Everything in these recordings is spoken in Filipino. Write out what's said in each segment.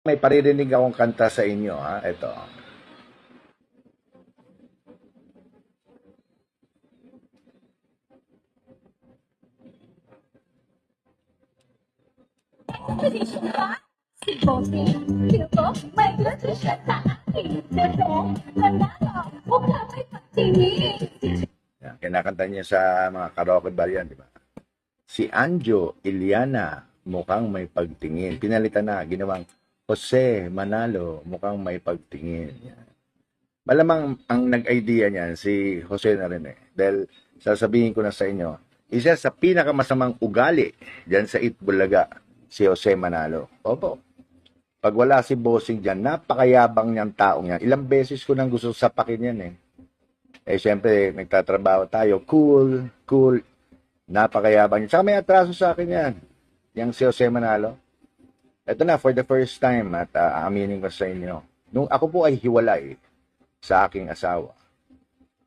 May paririnig akong kanta sa inyo, ha? Ito. Yan, kinakanta niya sa mga karaoke bar yan, di ba? Si Anjo Iliana, mukhang may pagtingin. Pinalitan na, ginawang Jose Manalo, mukhang may pagtingin. Yan. Malamang ang nag-idea niyan si Jose na rin eh. Dahil sasabihin ko na sa inyo, isa sa pinakamasamang ugali diyan sa Itbulaga, si Jose Manalo. Opo. Pag wala si Bossing diyan, napakayabang niyang taong yan. Ilang beses ko nang gusto sapakin yan eh. Eh syempre, nagtatrabaho tayo. Cool, cool. Napakayabang niya. Saka may atraso sa akin yan. Yang si Jose Manalo. Ito na, for the first time at aaminin ko sa inyo. Nung ako po ay hiwalay sa aking asawa,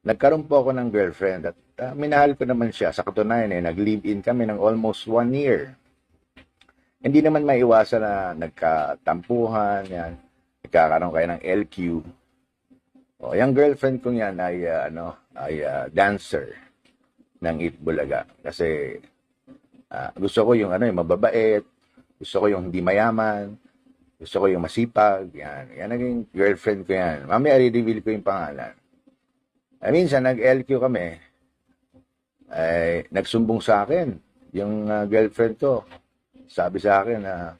nagkaroon po ako ng girlfriend at minahal ko naman siya. Sa katunayan eh, nag-live-in kami ng almost 1 year. Hindi naman maiwasan na nagkatampuhan, yan. Nagkakaroon kayo ng LQ. O, yung girlfriend ko yan ay, dancer ng Itbulaga. Kasi gusto ko yung yung mababait, gusto ko yung hindi mayaman, gusto ko yung masipag, yan. Yan naging girlfriend ko yan. Mamaya i-reveal ko yung pangalan. Minsan, nag-LQ kami, ay nagsumbong sa akin yung girlfriend ko. Sabi sa akin na,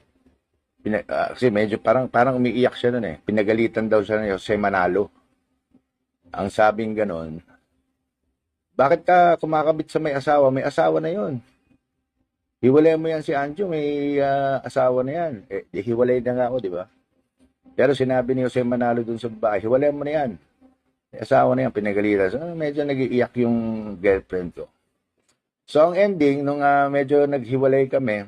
kasi medyo parang umiiyak siya nun eh. Pinagalitan daw siya ng Jose Manalo. Ang sabing ganon, bakit ka kumakabit sa may asawa? May asawa na yon. Hiwalay mo yan si Anjo, may asawa na yan. Eh, hiwalay na nga ako, di ba? Pero sinabi ni Jose Manalo dun sa babae, hiwalay mo na yan. May asawa na yan, pinagalitan. So, medyo nag-iiyak yung girlfriend ko. So, ang ending, nung medyo naghiwalay kami,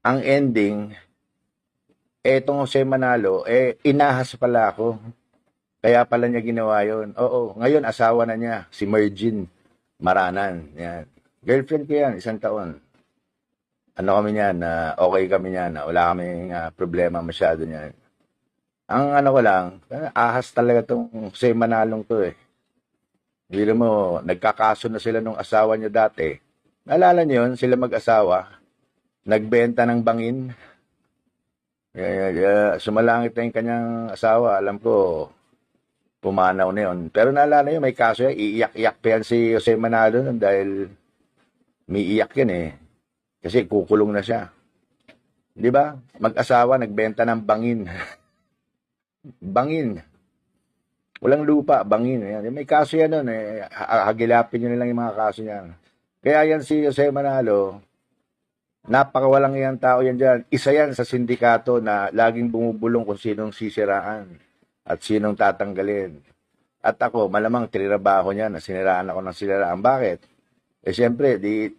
ang ending, etong Jose Manalo, inahas pala ako. Kaya pala niya ginawa yun. Oo, ngayon asawa na niya, si Mergin Maranan. Yan. Girlfriend ko yan, 1 taon. Ano kami niyan, okay kami niyan, wala kaming problema masyado niyan. Ang ano ko lang, ahas talaga tong Jose Manalong to eh. Hindi mo, nagkakaso na sila nung asawa niya dati. Naalala niyo yun, sila mag-asawa, nagbenta ng bangin. Sumalangit na yung kanyang asawa, alam ko, pumanaw na yun. Pero naalala niyo, may kaso yan, iiyak-iyak pa yan si Jose Manalo nun dahil may iyak yan eh. Kasi kukulong na siya. Di ba? Mag-asawa, nagbenta ng bangin. Bangin. Walang lupa, bangin. Yan. May kaso yan nun eh. Hagilapin nyo nilang yung mga kaso niyan. Kaya yan si Jose Manalo, napakawalang yan tao yan dyan. Isa yan sa sindikato na laging bumubulong kung sinong sisiraan at sinong tatanggalin. At ako, malamang tinirabaho niya na siniraan ako ng siniraan. Bakit? Eh siyempre, di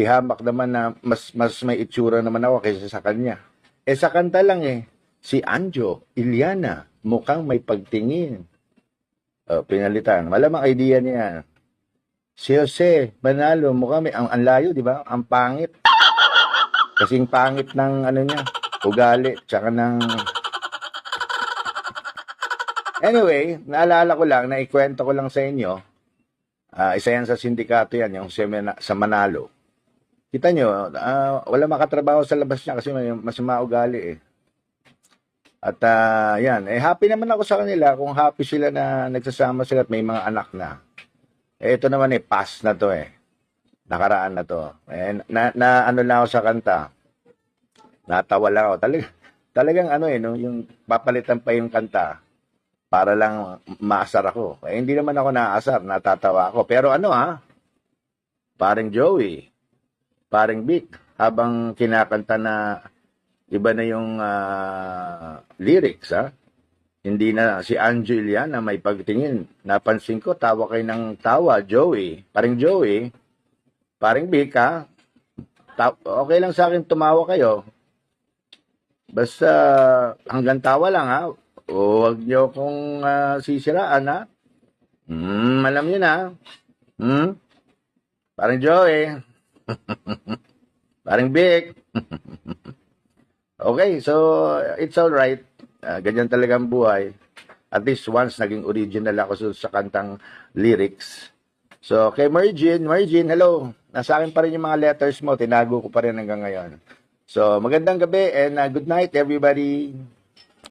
hamak naman na mas may itsura naman ako kaysa sa kanya. Eh sa kanta lang eh, si Anjo Iliana, mukhang may pagtingin. Pinalitan. Malamang idea niya. Si Jose Manalo, mukhang may, ang layo, di ba? Ang pangit. Kasing pangit ng ano niya, ugali, tsaka ng... Anyway, naalala ko lang, naikwento ko lang sa inyo, isa yan sa sindikato yan, yung sa Manalo. Kita nyo, wala makatrabaho sa labas niya kasi mas maugali eh. At yan, happy naman ako sa kanila kung happy sila na nagsasama sila at may mga anak na. Ito naman pass na to eh. Nakaraan na to. Ano lang ako sa kanta. Natawa lang ako. Talagang no, yung papalitan pa yung kanta para lang maasar ako. Hindi naman ako naasar, natatawa ako. Pero parang Joey, parang Vic, habang kinakanta na iba na yung lyrics, Hindi na si Anjo Iliana may pagtingin. Napansin ko, tawa kayo ng tawa, Joey. Parang Joey, parang Vic, okay lang sa akin tumawa kayo. Basta hanggang tawa lang, Huwag niyo kong sisiraan, alam niyo na. Parang Joey. Parang Vic. Okay, so it's all right. Ganyan talaga ang buhay. At least once naging original ako sa kantang lyrics. So, kay Margin, hello. Nasa akin pa rin yung mga letters mo. Tinago ko pa rin hanggang ngayon. So, magandang gabi and good night everybody.